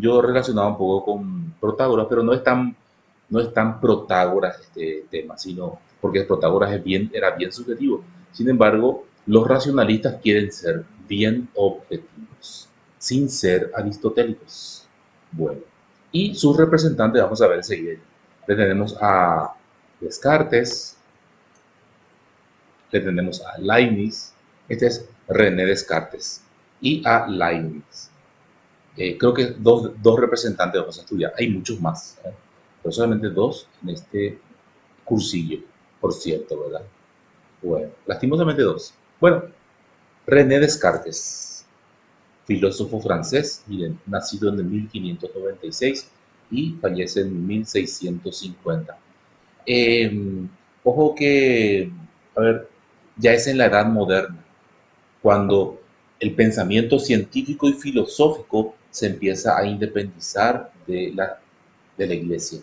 yo relacionaba un poco con Protágoras, pero no es tan Protágoras este tema, sino porque Protágoras era bien subjetivo. Sin embargo, los racionalistas quieren ser bien objetivos, sin ser aristotélicos. Bueno, y sus representantes, vamos a ver enseguida. Le tenemos a Descartes, le tenemos a Leibniz, este es René Descartes, y a Leibniz. Creo que dos representantes vamos a estudiar. Hay muchos más, ¿eh? Pero solamente dos en este cursillo, por cierto, ¿verdad? Bueno, lastimosamente dos. Bueno, René Descartes, filósofo francés, miren, nacido en el 1596 y fallece en 1650. Eh, Ojo que, a ver, ya es en la edad moderna, cuando el pensamiento científico y filosófico se empieza a independizar de la iglesia.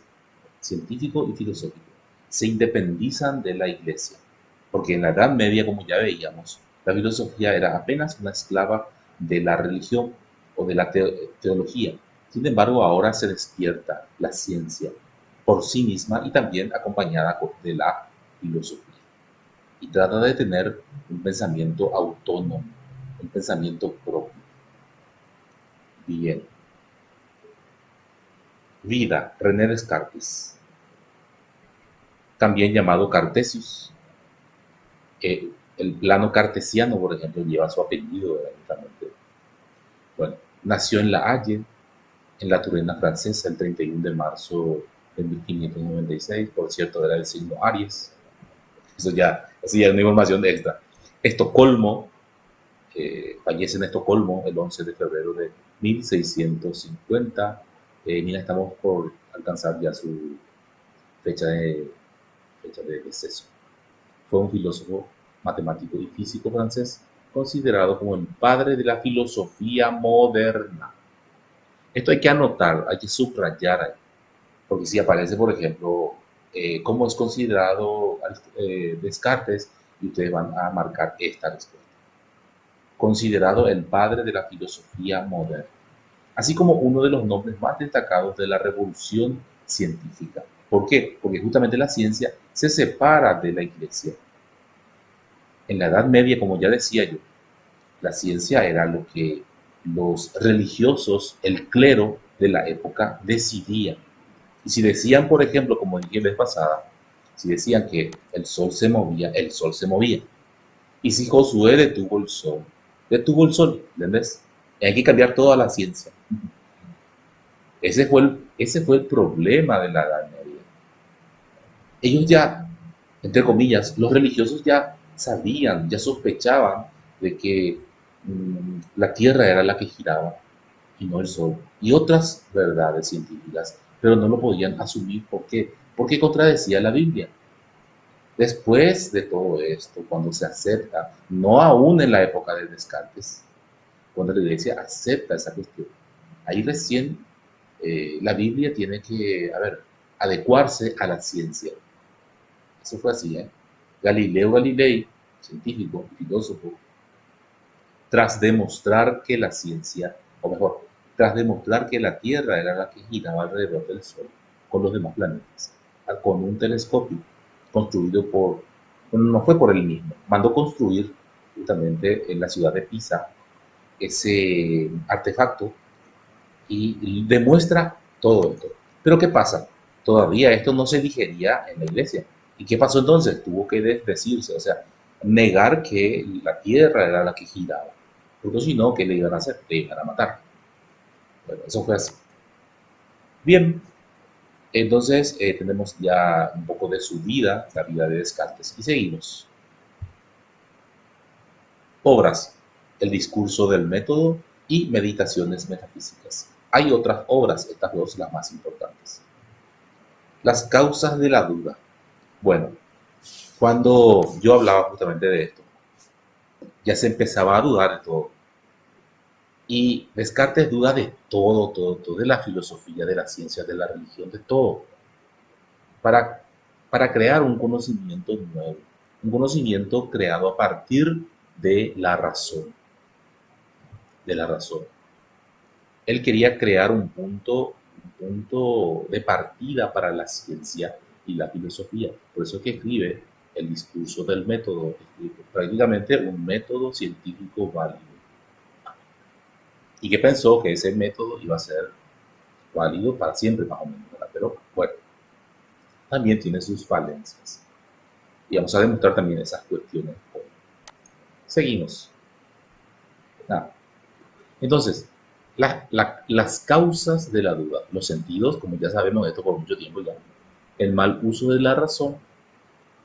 Científico y filosófico se independizan de la iglesia, porque en la Edad Media, como ya veíamos, la filosofía era apenas una esclava de la religión o de la teología. Sin embargo, ahora se despierta la ciencia por sí misma y también acompañada de la filosofía, y trata de tener un pensamiento autónomo, un pensamiento propio. Bien. Vida, René Descartes, también llamado Cartesius. El plano cartesiano, por ejemplo, lleva su apellido, justamente. Bueno, nació en La Haye, en la Turena francesa, el 31 de marzo de 1596. Por cierto, era el signo Aries. Eso ya es una información extra. Estocolmo, fallece en Estocolmo el 11 de febrero de 1650. Mira, estamos por alcanzar ya su fecha de deceso. Fue un filósofo, matemático y físico francés, considerado como el padre de la filosofía moderna. Esto hay que anotar, hay que subrayar ahí, porque si aparece, por ejemplo, cómo es considerado Descartes, y ustedes van a marcar esta respuesta. Considerado el padre de la filosofía moderna, así como uno de los nombres más destacados de la revolución científica. ¿Por qué? Porque justamente la ciencia se separa de la iglesia. En la Edad Media, como ya decía yo, la ciencia era lo que los religiosos, el clero de la época decidían. Y si decían, por ejemplo, como dije la vez pasada, si decían que el sol se movía. Y si Josué detuvo el sol, ¿entendés? Y hay que cambiar toda la ciencia. Ese fue el problema de la Edad Media. Ellos ya, entre comillas, los religiosos ya sabían, ya sospechaban de que la Tierra era la que giraba y no el Sol, y otras verdades científicas, pero no lo podían asumir. ¿Por qué? Porque contradecía la Biblia. Después de todo esto, cuando se acepta, no aún en la época de Descartes, cuando la iglesia acepta esa cuestión, ahí recién la Biblia tiene que, a ver, adecuarse a la ciencia. Eso fue así, ¿eh? Galileo Galilei, científico, filósofo, tras demostrar que la ciencia, o mejor, tras demostrar que la Tierra era la que giraba alrededor del Sol con los demás planetas, con un telescopio construido bueno, no fue por él mismo, mandó construir justamente en la ciudad de Pisa ese artefacto y demuestra todo esto. Pero ¿qué pasa? Todavía esto no se digería en la iglesia. ¿Y qué pasó entonces? Tuvo que desdecirse, o sea, negar que la tierra era la que giraba. Porque si no, ¿qué le iban a hacer? Le iban a matar. Bueno, eso fue así. Bien, entonces tenemos ya un poco de su vida, la vida de Descartes, y seguimos. Obras: El discurso del método y Meditaciones metafísicas. Hay otras obras, estas dos las más importantes. Las causas de la duda. Bueno, cuando yo hablaba justamente de esto, ya se empezaba a dudar de todo. Y Descartes duda de todo, todo, todo, de la filosofía, de la ciencia, de la religión, de todo, para, para crear un conocimiento nuevo, un conocimiento creado a partir de la razón, de la razón. Él quería crear un punto de partida para la ciencia y la filosofía. Por eso es que escribe el discurso del método, prácticamente un método científico válido. Y que pensó que ese método iba a ser válido para siempre, más o menos, ¿verdad? Pero bueno, también tiene sus falencias. Y vamos a demostrar también esas cuestiones hoy. Seguimos. Nada. Entonces, las causas de la duda, los sentidos, como ya sabemos esto por mucho tiempo ya, el mal uso de la razón,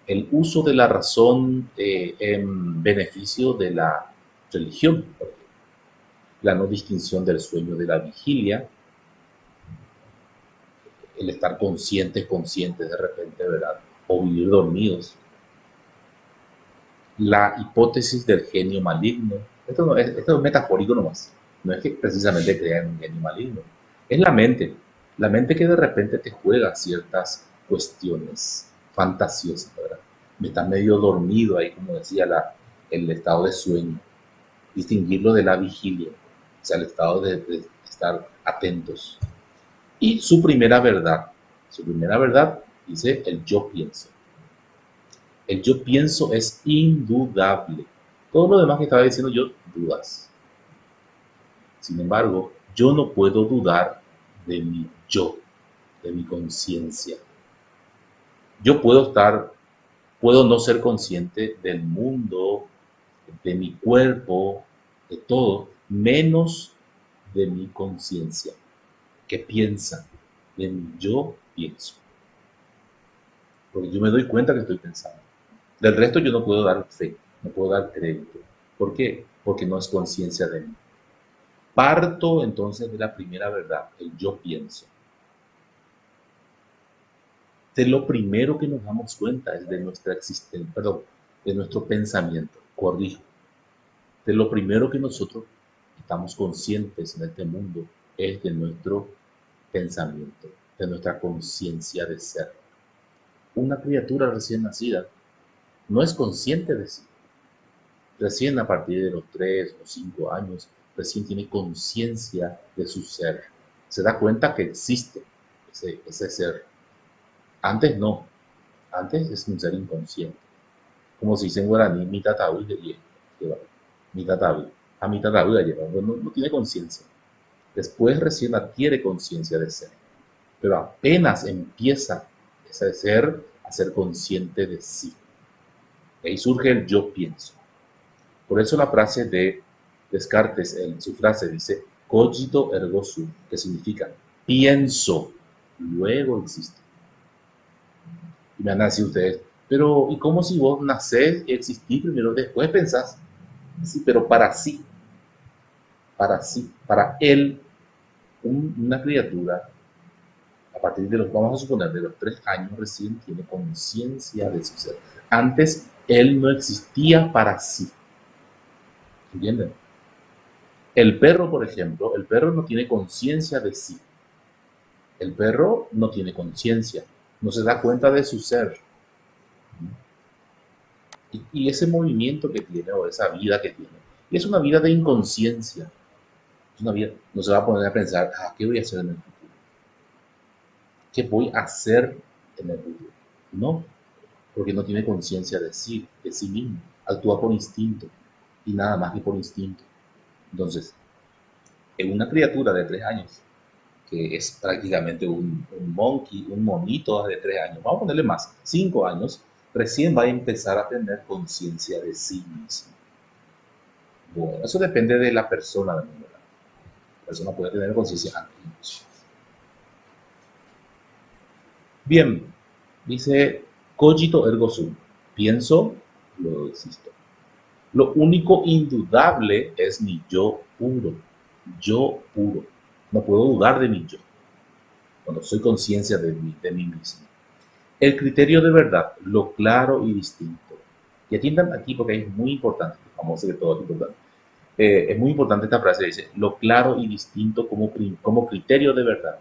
el uso de la razón en beneficio de la religión, la no distinción del sueño de la vigilia, el estar conscientes de repente, ¿verdad? O vivir dormidos, la hipótesis del genio maligno. Esto es metafórico nomás. No es que precisamente crean un genio maligno. Es la mente que de repente te juega ciertas cuestiones fantasiosas, ¿verdad? Estás medio dormido ahí, como decía el estado de sueño. Distinguirlo de la vigilia, o sea, el estado de estar atentos. Y su primera verdad dice el yo pienso. El yo pienso es indudable. Todo lo demás que estaba diciendo yo, dudas. Sin embargo, yo no puedo dudar de mi yo, de mi conciencia. Yo puedo no ser consciente del mundo, de mi cuerpo, de todo, menos de mi conciencia, que piensa, de mi yo pienso. Porque yo me doy cuenta que estoy pensando. Del resto yo no puedo dar fe, no puedo dar crédito. ¿Por qué? Porque no es conciencia de mí. Parto entonces de la primera verdad, el yo pienso. De lo primero que nos damos cuenta es de nuestra existencia, perdón, de nuestro pensamiento, corrijo. De lo primero que nosotros estamos conscientes en este mundo es de nuestro pensamiento, de nuestra conciencia de ser. Una criatura recién nacida no es consciente de sí. Recién a partir de los 3 o 5 años, recién tiene conciencia de su ser. Se da cuenta que existe ese ser. Antes no. Antes es un ser inconsciente. Como se dice en guaraní, mi tataúi lleva. Mi tataúi. A mi tataúi lleva. No tiene conciencia. Después recién adquiere conciencia de ser. Pero apenas empieza ese ser a ser consciente de sí. Y ahí surge el yo pienso. Por eso la frase de Descartes, en su frase dice cogito ergo sum, que significa pienso, luego existo. Y me van a decir ustedes, pero ¿y cómo si vos nacés y existís primero, después pensás? Sí, pero para sí, para él, una criatura, a partir de los, vamos a suponer, de los 3 años recién tiene conciencia de su ser. Antes él no existía para sí. ¿Entienden? El perro, por ejemplo, el perro no tiene conciencia de sí. El perro no tiene conciencia, no se da cuenta de su ser. Y ese movimiento que tiene o esa vida que tiene, y es una vida de inconsciencia. Es una vida, no se va a poner a pensar, ¿qué voy a hacer en el futuro? ¿Qué voy a hacer en el futuro? No, porque no tiene conciencia de sí mismo. Actúa por instinto y nada más que por instinto. Entonces, en una criatura de 3 años, que es prácticamente un monkey, un monito de 3 años, vamos a ponerle más, 5 años, recién va a empezar a tener conciencia de sí mismo. Bueno, eso depende de la persona, ¿verdad? La persona puede tener conciencia antes. Bien, dice cogito ergo sum, pienso, luego existo. Lo único indudable es mi yo puro, yo puro. No puedo dudar de mi yo, cuando soy conciencia de mí mismo. El criterio de verdad, lo claro y distinto. Y atiendan aquí porque es muy importante, famoso que todo es importante. Es muy importante esta frase, dice, lo claro y distinto como criterio de verdad.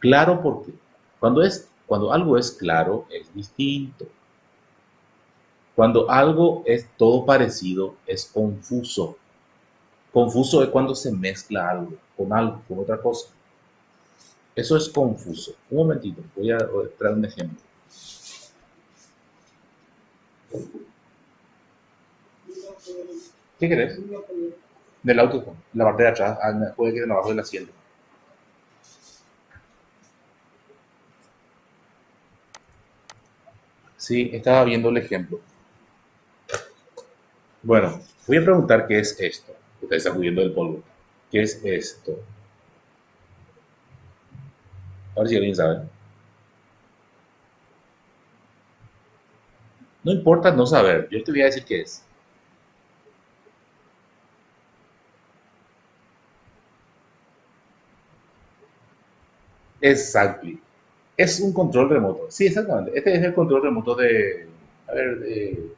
Claro porque cuando algo es claro, es distinto. Cuando algo es todo parecido, es confuso. Confuso es cuando se mezcla algo, con otra cosa. Eso es confuso. Un momentito, voy a traer un ejemplo. ¿Qué querés? Del auto, la parte de atrás, puede que de abajo del asiento. Sí, estaba viendo el ejemplo. Bueno, voy a preguntar qué es esto. Ustedes sacudiendo el polvo. ¿Qué es esto? A ver si alguien sabe. No importa no saber, yo te voy a decir qué es. Exactly. Es un control remoto. Sí, exactamente. Este es el control remoto de, a ver, de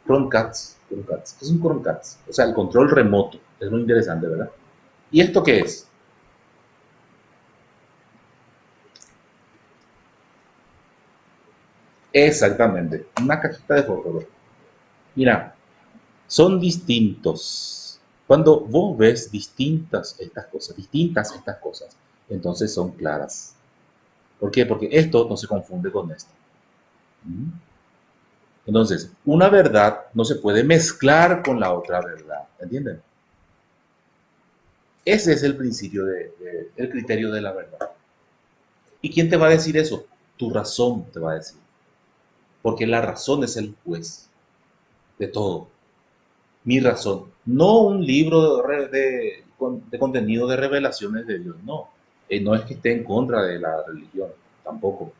Chromecast. Chromecast. Es un Chromecast. O sea, el control remoto. Es muy interesante, ¿verdad? ¿Y esto qué es? Exactamente. Una cajita de fósforo. Mira, son distintos. Cuando vos ves distintas estas cosas, entonces son claras. ¿Por qué? Porque esto no se confunde con esto. ¿Mm? Entonces, una verdad no se puede mezclar con la otra verdad. ¿Entienden? Ese es el principio el criterio de la verdad. ¿Y quién te va a decir eso? Tu razón te va a decir. Porque la razón es el juez de todo. Mi razón. No un libro de contenido de revelaciones de Dios. No. No es que esté en contra de la religión. Tampoco.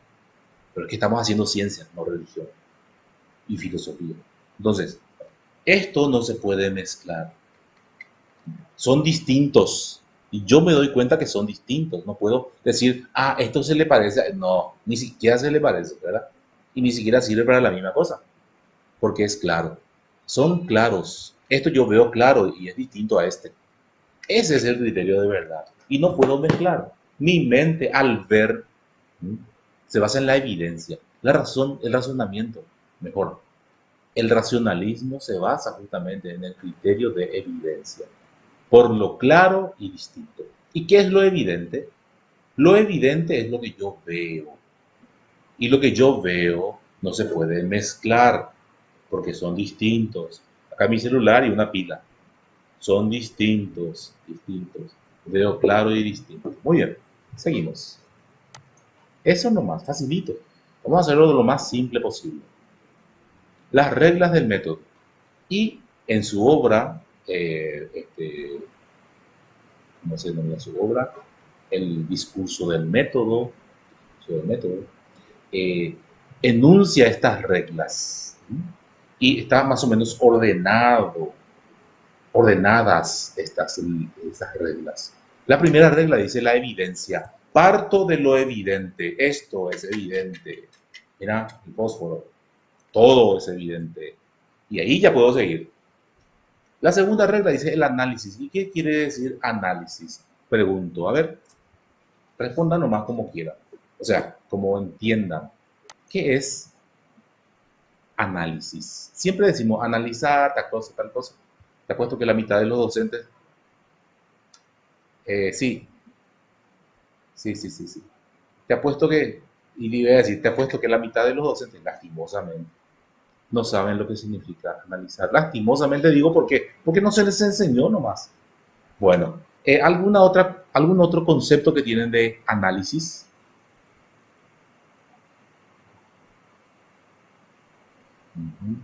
Pero es que estamos haciendo ciencia, no religión. Y filosofía. Entonces, esto no se puede mezclar. Son distintos. Y yo me doy cuenta que son distintos. No puedo decir, ah, esto se le parece. No, ni siquiera se le parece, ¿verdad? Y ni siquiera sirve para la misma cosa, porque es claro. Son claros. Esto yo veo claro y es distinto a este. Ese es el criterio de verdad. Y no puedo mezclar. Mi mente al ver ¿m? Se basa en la evidencia. La razón, el razonamiento, mejor. El racionalismo se basa justamente en el criterio de evidencia por lo claro y distinto. ¿Y qué es lo evidente? Lo evidente es lo que yo veo. Y lo que yo veo no se puede mezclar porque son distintos. Acá mi celular y una pila. Son distintos, distintos. Veo claro y distinto. Muy bien, seguimos. Eso nomás, facilito. Vamos a hacerlo de lo más simple posible. Las reglas del método. Y en su obra, ¿cómo se denomina su obra? El discurso del método, eh, enuncia estas reglas, ¿sí? Y está más o menos ordenadas estas reglas. La primera regla dice la evidencia. Parto de lo evidente. Esto es evidente. Mira, el fósforo. Todo es evidente. Y ahí ya puedo seguir. La segunda regla dice el análisis. ¿Y qué quiere decir análisis? Pregunto. A ver, respondan nomás como quieran. O sea, como entiendan. ¿Qué es análisis? Siempre decimos analizar tal cosa, tal cosa. Te apuesto que la mitad de los docentes, sí, sí. Te apuesto que, y le iba a decir, te apuesto que la mitad de los docentes, lastimosamente, no saben lo que significa analizar. Lastimosamente digo porque no se les enseñó nomás. Bueno, ¿algún otro concepto que tienen de análisis? Ujú.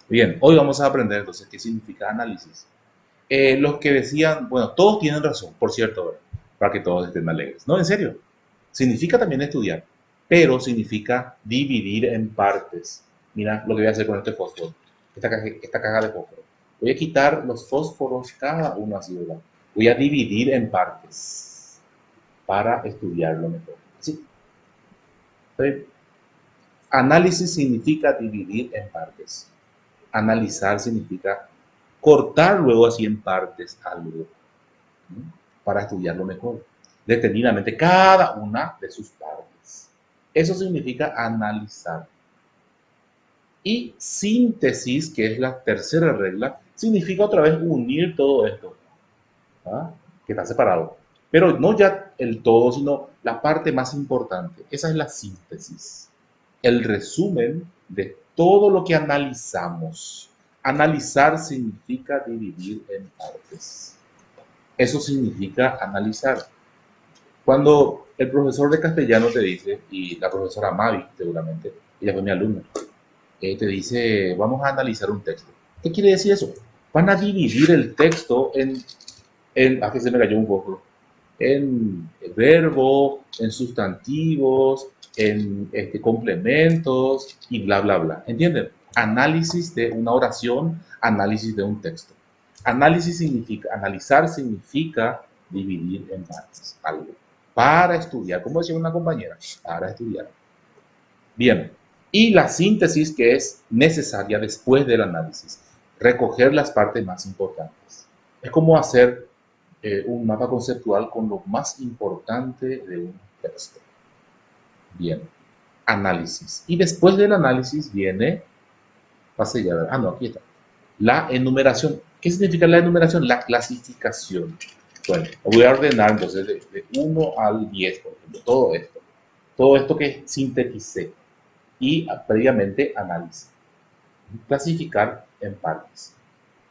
Bien, hoy vamos a aprender entonces qué significa análisis. Los que decían, bueno, todos tienen razón, por cierto, para que todos estén alegres. No, en serio. Significa también estudiar, pero significa dividir en partes. Mira lo que voy a hacer con este fósforo, esta caja de fósforo. Voy a quitar los fósforos, cada uno así, ¿verdad? Voy a dividir en partes para estudiarlo mejor. ¿Sí? Entonces, análisis significa dividir en partes. Analizar significa cortar luego así en partes algo, ¿no? Para estudiarlo mejor, detenidamente, cada una de sus partes. Eso significa analizar. Y síntesis, que es la tercera regla, significa otra vez unir todo esto. ¿ah? Que está separado. Pero no ya el todo, sino la parte más importante. Esa es la síntesis, el resumen de todo lo que analizamos. Analizar significa dividir en partes. Eso significa analizar. Cuando el profesor de castellano te dice, y la profesora Mavi seguramente, ella fue mi alumna, te dice, vamos a analizar un texto. ¿Qué quiere decir eso? Van a dividir el texto aquí se me cayó un poco, en verbo, en sustantivos, en complementos y bla, bla, bla. ¿Entienden? Análisis de una oración, análisis de un texto. Analizar significa dividir en partes algo. Para estudiar, como decía una compañera, para estudiar. Bien, y la síntesis que es necesaria después del análisis, recoger las partes más importantes. Es como hacer un mapa conceptual con lo más importante de un texto. Bien, análisis. Y después del análisis viene, aquí está, la enumeración. ¿Qué significa la enumeración? La clasificación. Bueno, voy a ordenar entonces de 1 al 10, por ejemplo, todo esto que sinteticé y previamente análisis. Clasificar en partes.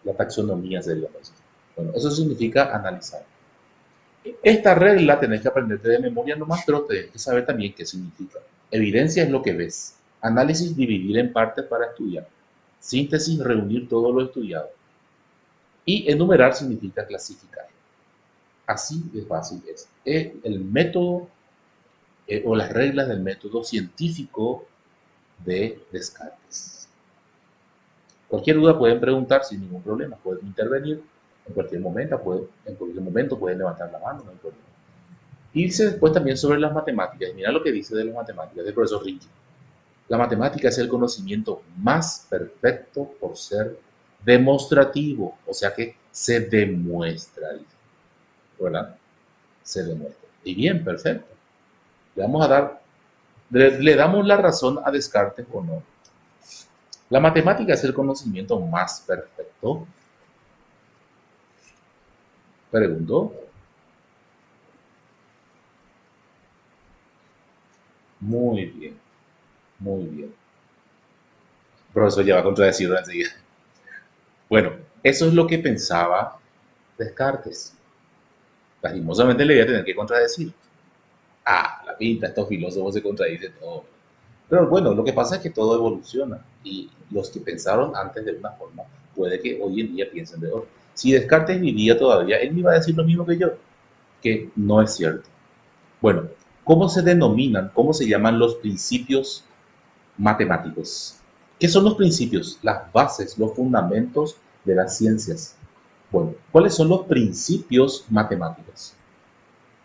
La taxonomía sería eso. Bueno, eso significa analizar. Esta regla tenés que aprenderte de memoria nomás, pero tenés que saber también qué significa. Evidencia es lo que ves. Análisis, dividir en partes para estudiar. Síntesis, reunir todo lo estudiado. Y enumerar significa clasificar. Así de fácil es. El método o las reglas del método científico de Descartes. Cualquier duda pueden preguntar sin ningún problema, pueden intervenir en cualquier momento, pueden levantar la mano, no hay problema. Y dice después también sobre las matemáticas. Mira lo que dice de las matemáticas del profesor Ricky. La matemática es el conocimiento más perfecto por ser demostrativo, o sea que se demuestra, ¿verdad? Se demuestra. Y bien, perfecto. Le damos la razón a Descartes o no. La matemática es el conocimiento más perfecto. Preguntó. Muy bien, muy bien. El profesor ya va a contradecirlo enseguida. Bueno, eso es lo que pensaba Descartes. Lastimosamente le voy a tener que contradecir. La pinta, estos filósofos se contradicen todo. Pero bueno, lo que pasa es que todo evoluciona y los que pensaron antes de una forma, puede que hoy en día piensen de otra. Si Descartes vivía todavía, él me iba a decir lo mismo que yo, que no es cierto. Bueno, ¿cómo se denominan, cómo se llaman los principios matemáticos? ¿Qué son los principios? Las bases, los fundamentos de las ciencias. Bueno, ¿cuáles son los principios matemáticos?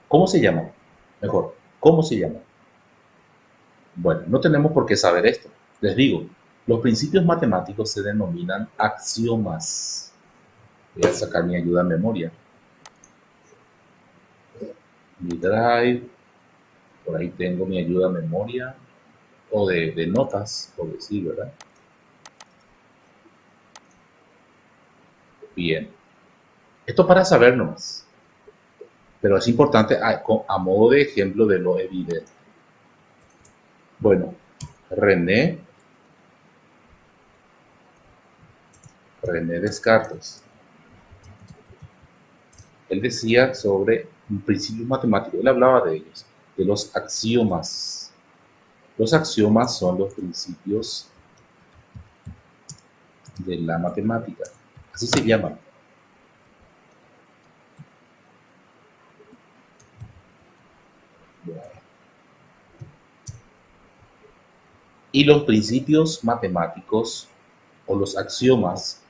¿Cómo se llaman? Mejor, ¿cómo se llaman? Bueno, no tenemos por qué saber esto. Les digo, los principios matemáticos se denominan axiomas. Voy a sacar mi ayuda en memoria. Mi drive, por ahí tengo mi ayuda en memoria, o de notas, por decir, ¿verdad? Bien. Esto para saber nomás, pero es importante a modo de ejemplo de lo evidente. Bueno, René Descartes, él decía sobre principios matemáticos, él hablaba de ellos, de los axiomas. Los axiomas son los principios de la matemática, así se llaman. Y los principios matemáticos o los axiomas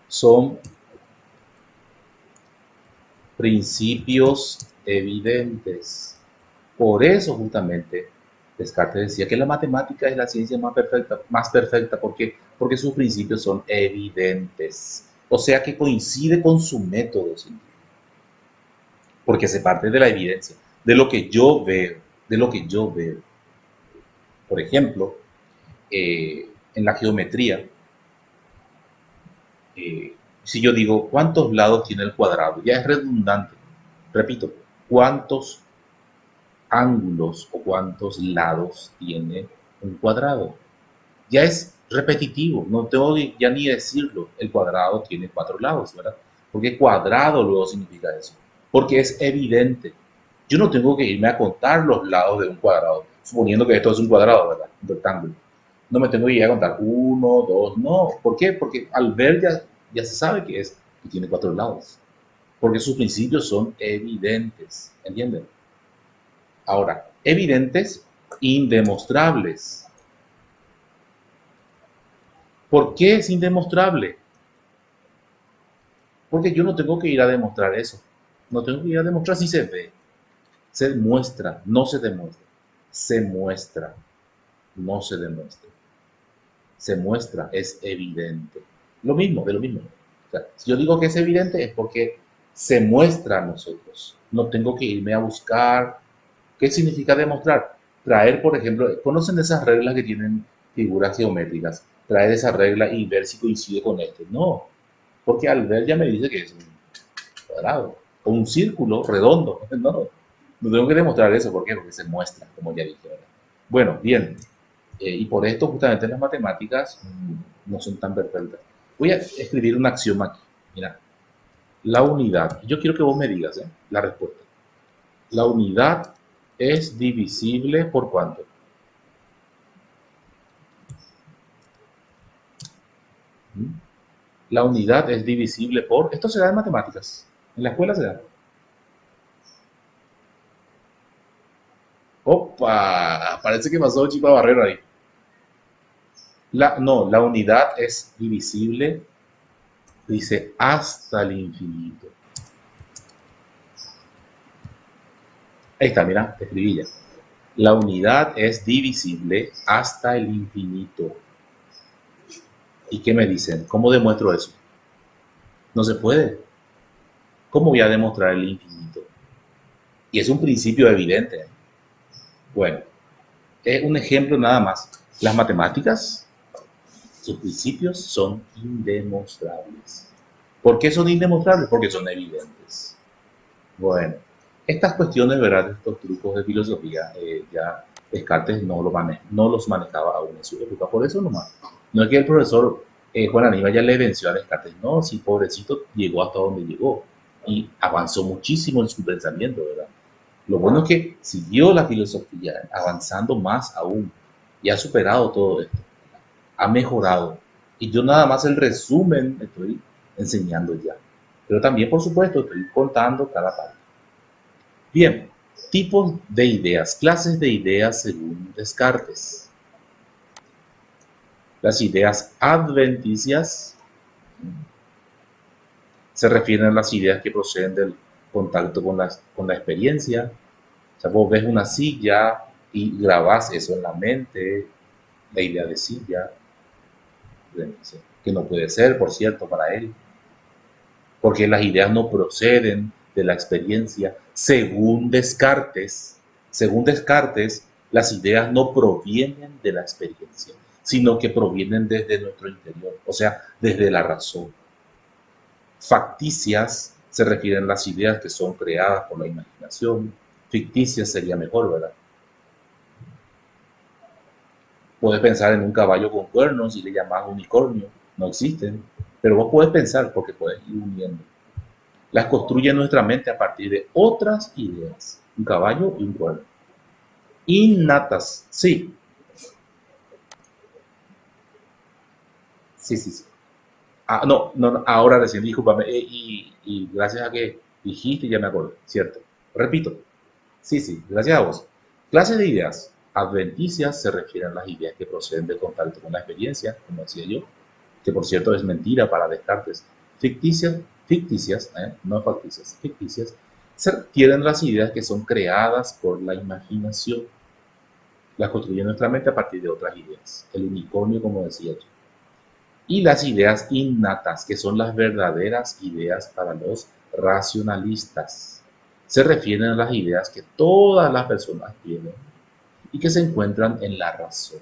son principios evidentes. Por eso justamente Descartes decía que la matemática es la ciencia más perfecta, ¿por qué? Porque sus principios son evidentes. O sea que coincide con su método científico. Porque se parte de la evidencia, de lo que yo veo, de lo que yo veo. Por ejemplo, en la geometría, si yo digo cuántos lados tiene el cuadrado, ya es redundante. Repito, cuántos ángulos o cuántos lados tiene un cuadrado. Ya es repetitivo, no tengo ya ni decirlo. El cuadrado tiene 4 lados, ¿verdad? Porque cuadrado luego significa eso. Porque es evidente. Yo no tengo que irme a contar los lados de un cuadrado, suponiendo que esto es un cuadrado, ¿verdad? Un rectángulo. No me tengo que ir a contar uno, dos, no. ¿Por qué? Porque al ver ya se sabe que tiene 4 lados. Porque sus principios son evidentes, ¿entienden? Ahora, evidentes, indemostrables. ¿Por qué es indemostrable? Porque yo no tengo que ir a demostrar eso. No tengo que ir a demostrar si se ve. Se muestra, no se demuestra. Se muestra, no se demuestra. Se muestra, es evidente. Lo mismo, de lo mismo. O sea, si yo digo que es evidente es porque se muestra a nosotros. No tengo que irme a buscar. ¿Qué significa demostrar? Traer, por ejemplo, ¿conocen esas reglas que tienen figuras geométricas? Traer esa regla y ver si coincide con este. No, porque al ver ya me dice que es un cuadrado o un círculo redondo. No, no tengo que demostrar eso. ¿Por qué? Porque se muestra, como ya dije. ¿Verdad? Bueno, bien. Y por esto justamente las matemáticas no son tan perfectas. Voy a escribir un axioma aquí. Mira, la unidad. Yo quiero que vos me digas la respuesta. La unidad es divisible por cuánto. ¿Mm? La unidad es divisible por... Esto se da en matemáticas. En la escuela se da. Opa, parece que pasó Chipa Barrero ahí. No, la unidad es divisible, dice, hasta el infinito. Ahí está, mira, te escribí ya. La unidad es divisible hasta el infinito. ¿Y qué me dicen? ¿Cómo demuestro eso? No se puede. ¿Cómo voy a demostrar el infinito? Y es un principio evidente. Bueno, es un ejemplo nada más. Las matemáticas, sus principios son indemostrables. ¿Por qué son indemostrables? Porque son evidentes. Bueno, estas cuestiones, ¿verdad? Estos trucos de filosofía, ya Descartes no los manejaba aún en su época. Por eso nomás. No es que el profesor Juan Aníbal ya le venció a Descartes. No, sí, pobrecito, llegó hasta donde llegó. Y avanzó muchísimo en su pensamiento, ¿verdad? Lo bueno es que siguió la filosofía avanzando más aún y ha superado todo esto, ha mejorado. Y yo nada más el resumen estoy enseñando ya. Pero también, por supuesto, estoy contando cada parte. Bien, tipos de ideas, clases de ideas según Descartes. Las ideas adventicias se refieren a las ideas que proceden del contacto con la experiencia. O sea, vos ves una silla y grabás eso en la mente, la idea de silla, que no puede ser, por cierto, para él, porque las ideas no proceden de la experiencia. Según Descartes, las ideas no provienen de la experiencia, sino que provienen desde nuestro interior, o sea, desde la razón. Facticias se refieren a las ideas que son creadas por la imaginación. Ficticias sería mejor, ¿verdad? Puedes pensar en un caballo con cuernos y le llamas unicornio. No existen. Pero vos puedes pensar porque puedes ir uniendo. Las construye nuestra mente a partir de otras ideas. Un caballo y un cuerno. Innatas. Sí. Sí, sí, sí. Ah, no, no, no, ahora recién, discúlpame. Y gracias a que dijiste, ya me acuerdo. Cierto. Repito. Sí, sí, gracias a vos. Clases de ideas. Adventicias se refieren a las ideas que proceden del contacto con la experiencia, como decía yo, que por cierto es mentira para Descartes. Ficticias, no facticias, ficticias, se refieren a las ideas que son creadas por la imaginación. Las construye nuestra mente a partir de otras ideas. El unicornio, como decía yo. Y las ideas innatas, que son las verdaderas ideas para los racionalistas. Se refieren a las ideas que todas las personas tienen y que se encuentran en la razón,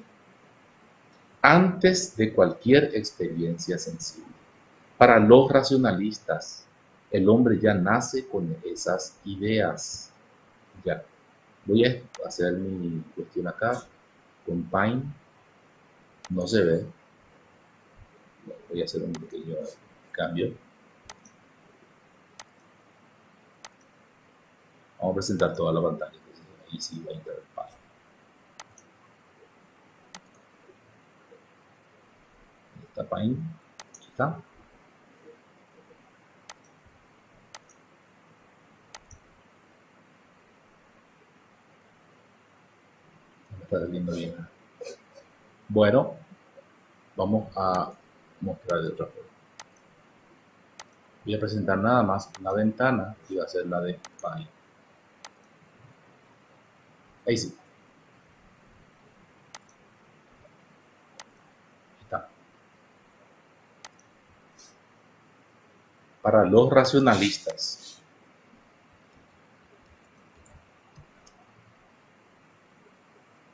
antes de cualquier experiencia sensible. Para los racionalistas, el hombre ya nace con esas ideas. Ya. Voy a hacer mi cuestión acá con Paint. No se ve. Voy a hacer un pequeño cambio. Vamos a presentar toda la pantalla. Entonces, ahí sí va a entrar Paint. Está Paint. Aquí está. Me está viendo bien. Bueno, vamos a mostrar de otra forma. Voy a presentar nada más una ventana y va a ser la de Paint. Ahí sí. Está. Para los racionalistas.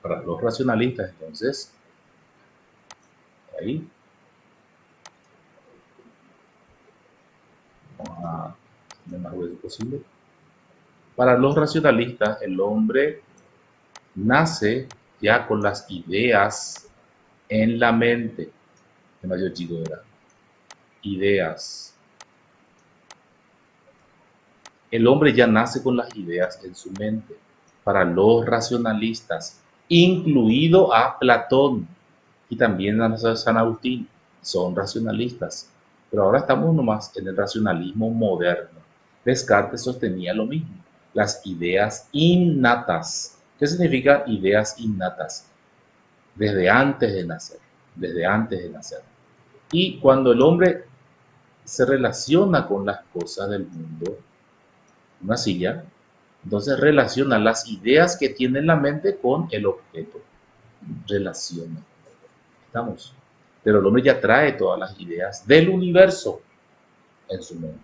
Para los racionalistas, entonces, ahí vamos a hacer lo más grueso posible. Para los racionalistas, el hombre nace ya con las ideas en la mente. El mayor chico era ideas. El hombre ya nace con las ideas en su mente. Para los racionalistas, incluido a Platón y también a San Agustín, son racionalistas. Pero ahora estamos nomás en el racionalismo moderno. Descartes sostenía lo mismo, las ideas innatas. ¿Qué significa ideas innatas? Desde antes de nacer, desde antes de nacer. Y cuando el hombre se relaciona con las cosas del mundo, una silla, entonces relaciona las ideas que tiene en la mente con el objeto. Relaciona. ¿Estamos? Pero el hombre ya trae todas las ideas del universo en su mente.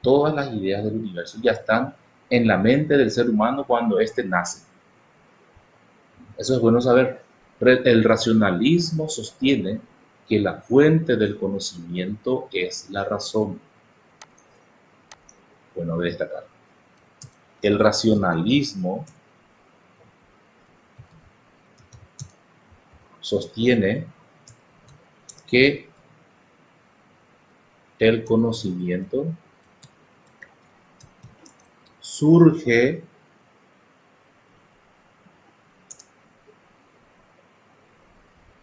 Todas las ideas del universo ya están en la mente del ser humano cuando éste nace. Eso es bueno saber. El racionalismo sostiene que la fuente del conocimiento es la razón. Bueno, de destacar. El racionalismo sostiene que el conocimiento surge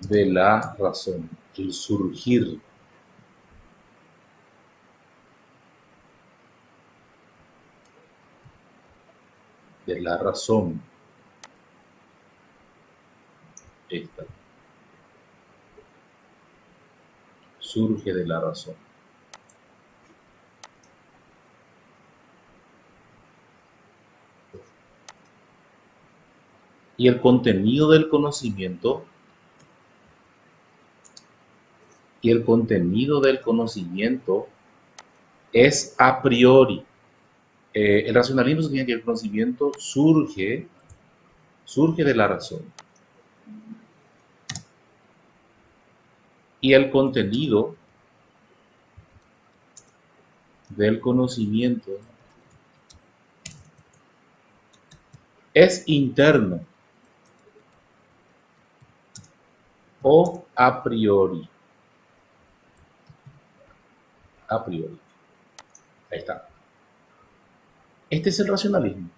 de la razón, el surgir. De la razón. Esta. Surge de la razón. Y el contenido del conocimiento es a priori. El racionalismo sostiene que el conocimiento surge de la razón. Y el contenido del conocimiento es interno o a priori. A priori. Ahí está. Este es el racionalismo.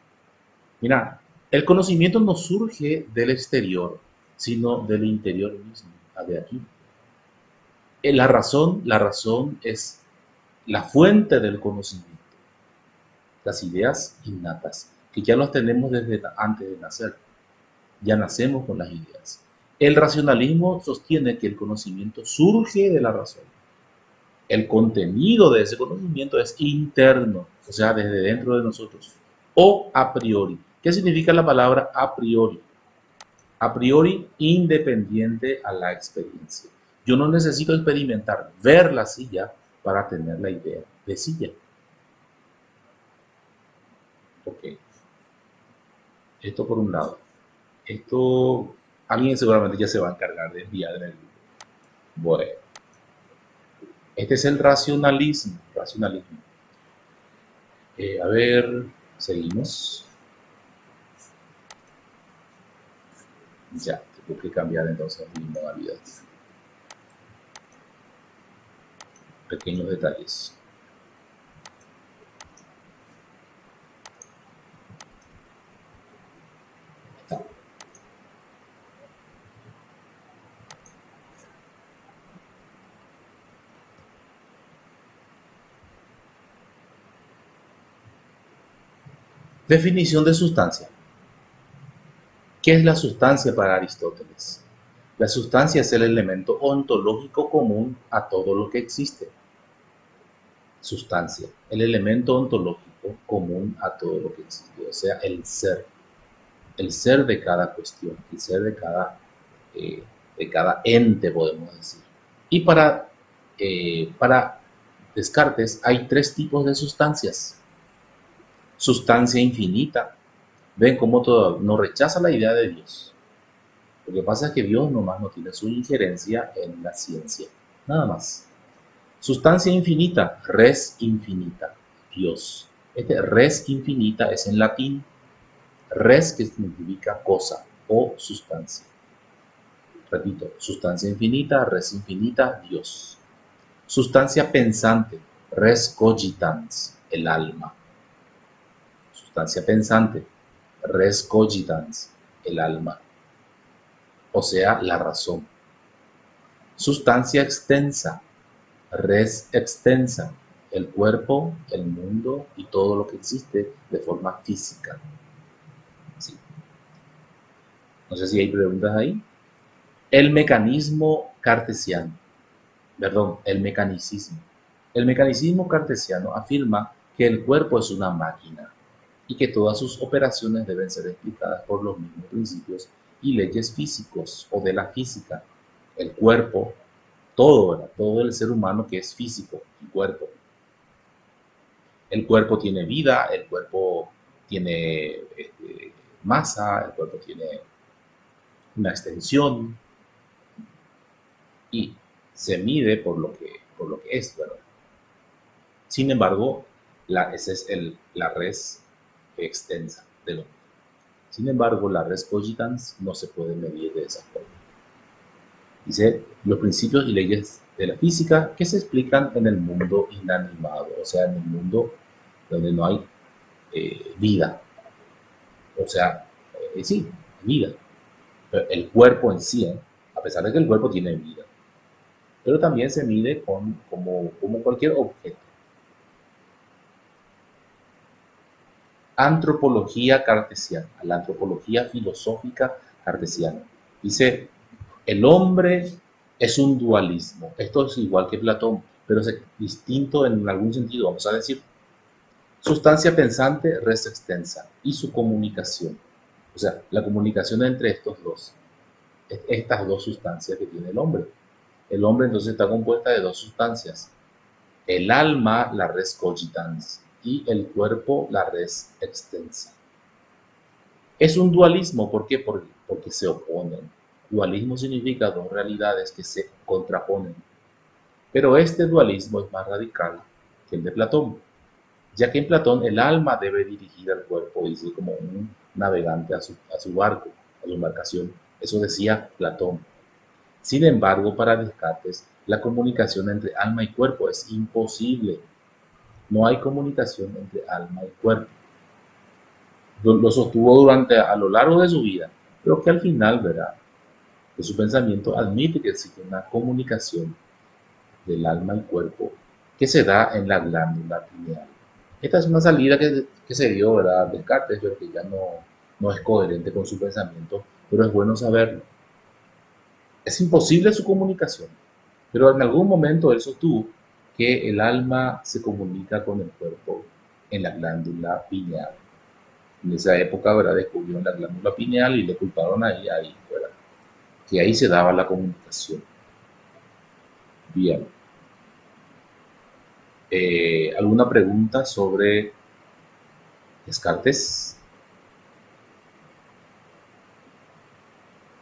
Mira, el conocimiento no surge del exterior, sino del interior mismo, de aquí. La razón es la fuente del conocimiento, las ideas innatas, que ya las tenemos desde antes de nacer, ya nacemos con las ideas. El racionalismo sostiene que el conocimiento surge de la razón. El contenido de ese conocimiento es interno, o sea, desde dentro de nosotros, o a priori. ¿Qué significa la palabra a priori? A priori, independiente a la experiencia. Yo no necesito experimentar, ver la silla para tener la idea de silla. Ok. Esto por un lado. Esto, alguien seguramente ya se va a encargar de enviar en el grupo. Bueno. Este es el racionalismo. Racionalismo. A ver, seguimos. Ya, tengo que cambiar entonces mi modalidad. Pequeños detalles. Está. Definición de sustancia. ¿Qué es la sustancia para Aristóteles? La sustancia es el elemento ontológico común a todo lo que existe. Sustancia, el elemento ontológico común a todo lo que existe, o sea, el ser de cada cuestión, el ser de cada ente, podemos decir. Y para Descartes hay tres tipos de sustancias. Sustancia infinita. Ven cómo todo no rechaza la idea de Dios. Lo que pasa es que Dios nomás no tiene su injerencia en la ciencia. Nada más. Sustancia infinita, res infinita, Dios. Este res infinita es en latín, res que significa cosa o sustancia. Repito, sustancia infinita, res infinita, Dios. Sustancia pensante, res cogitans, el alma. Sustancia pensante, res cogitans, el alma. O sea, la razón. Sustancia extensa, res extensa, el cuerpo, el mundo y todo lo que existe de forma física. Sí. No sé si hay preguntas ahí. El mecanismo cartesiano, perdón, el mecanicismo. El mecanicismo cartesiano afirma que el cuerpo es una máquina y que todas sus operaciones deben ser explicadas por los mismos principios y leyes físicos o de la física. El cuerpo, todo, ¿verdad? Todo el ser humano que es físico, el cuerpo. El cuerpo tiene vida, el cuerpo tiene masa, el cuerpo tiene una extensión y se mide por lo que es, ¿verdad? Sin embargo, esa es la res extensa del hombre. Sin embargo, la res cogitans no se puede medir de esa forma. Dice los principios y leyes de la física que se explican en el mundo inanimado, o sea, en el mundo donde no hay vida, o sea, sí, vida. Pero el cuerpo en sí, a pesar de que el cuerpo tiene vida, pero también se mide como cualquier objeto. Antropología cartesiana, la antropología filosófica cartesiana. Dice, el hombre es un dualismo. Esto es igual que Platón, pero es distinto en algún sentido, vamos a decir. Sustancia pensante, res extensa, y su comunicación. O sea, la comunicación entre estos dos, estas dos sustancias que tiene el hombre. El hombre entonces está compuesta de dos sustancias. El alma, la res cogitans, y el cuerpo, la res extensa. Es un dualismo, ¿por qué? Porque se oponen. Dualismo significa dos realidades que se contraponen. Pero este dualismo es más radical que el de Platón, ya que en Platón el alma debe dirigir al cuerpo y ser como un navegante a su barco, a su embarcación. Eso decía Platón. Sin embargo, para Descartes, la comunicación entre alma y cuerpo es imposible. No hay comunicación entre alma y cuerpo. Lo sostuvo a lo largo de su vida, pero que al final, ¿verdad?, de su pensamiento admite que existe una comunicación del alma al cuerpo que se da en la glándula pineal. Esta es una salida que se dio, ¿verdad?, Descartes, pero que ya no es coherente con su pensamiento, pero es bueno saberlo. Es imposible su comunicación, pero en algún momento él sostuvo que el alma se comunica con el cuerpo en la glándula pineal. En esa época, ¿verdad?, descubrieron la glándula pineal y le culparon ahí, ¿verdad?, que ahí se daba la comunicación. Bien. ¿Alguna pregunta sobre Descartes?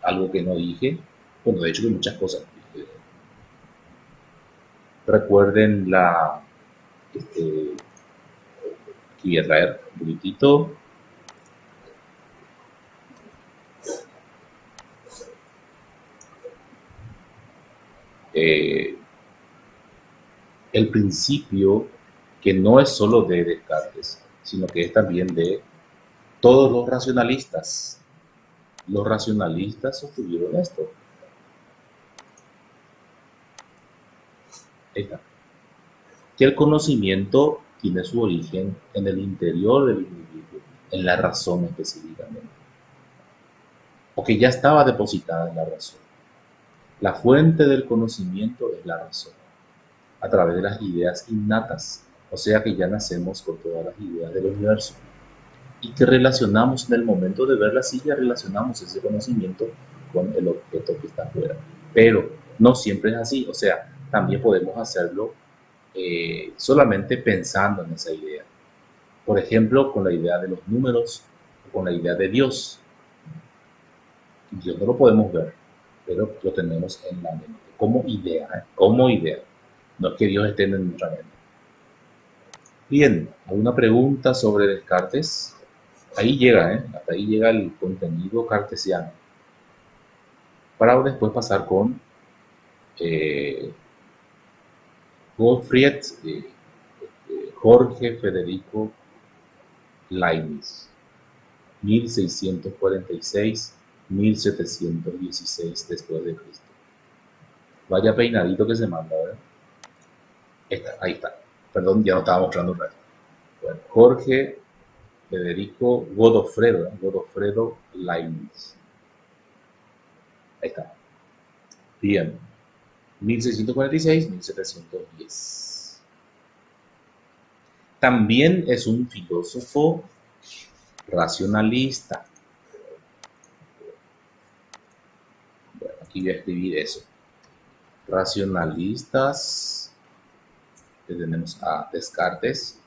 Algo que no dije. Bueno, de hecho que muchas cosas. Recuerden que voy a traer un poquitito. eh, el principio que no es solo de Descartes, sino que es también de todos los racionalistas. Los racionalistas sostuvieron esto. Ahí está. Que el conocimiento tiene su origen en el interior del individuo, en la razón específicamente, o que ya estaba depositada en la razón. La fuente del conocimiento es la razón, a través de las ideas innatas, o sea que ya nacemos con todas las ideas del universo y que relacionamos en el momento de ver la silla, relacionamos ese conocimiento con el objeto que está afuera. Pero no siempre es así, o sea, también podemos hacerlo solamente pensando en esa idea. Por ejemplo, con la idea de los números, o con la idea de Dios. Dios no lo podemos ver, pero lo tenemos en la mente, como idea, como idea. No es que Dios esté en nuestra mente. Bien, ¿alguna pregunta sobre Descartes? Ahí llega, hasta ahí llega el contenido cartesiano. Para después pasar con eh, Gottfried Jorge Federico Leibniz, 1646-1716 después de Cristo. Vaya peinadito que se manda, ¿verdad? Ahí está. Perdón, ya no estaba mostrando un rato. Bueno, Jorge Federico Godofredo, Godofredo Leibniz. Ahí está. Bien. 1646-1710. También es un filósofo racionalista. Bueno, aquí voy a escribir eso. Racionalistas. Tenemos a Descartes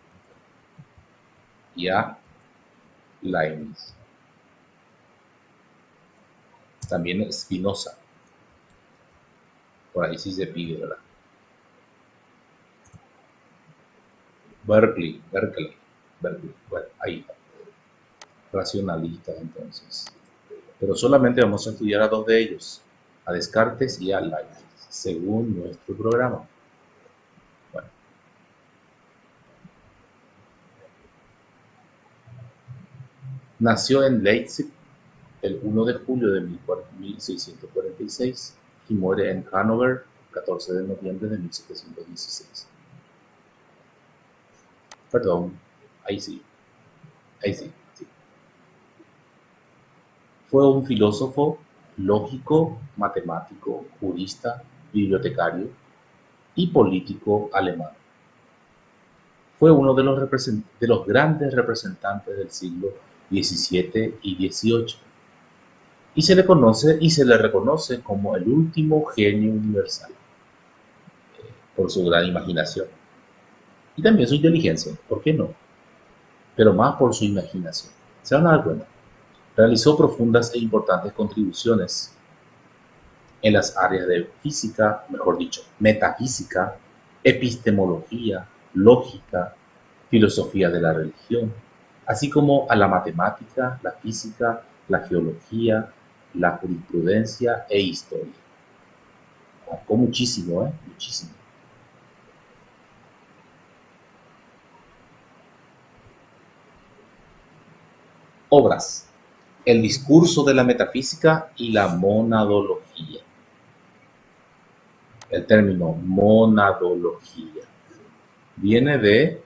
y a Leibniz. También Spinoza. Por ahí sí se pide, ¿verdad? Berkeley. Bueno, ahí está. Racionalistas entonces. Pero solamente vamos a estudiar a dos de ellos, a Descartes y a Leibniz, según nuestro programa. Bueno. Nació en Leipzig el 1 de julio de 1646 y muere en Hannover el 14 de noviembre de 1716. Perdón, ahí sí. Fue un filósofo, lógico, matemático, jurista, bibliotecario y político alemán. Fue uno de los grandes representantes del siglo XVII y XVIII y se le reconoce como el último genio universal por su gran imaginación y también su inteligencia, ¿por qué no? Pero más por su imaginación. Se van a dar cuenta. Realizó profundas e importantes contribuciones en las áreas de física, mejor dicho, metafísica, epistemología, lógica, filosofía de la religión, así como a la matemática, la física, la geología, la jurisprudencia e historia. Marcó muchísimo, muchísimo. Obras: El discurso de la metafísica y la monadología. El término monadología viene de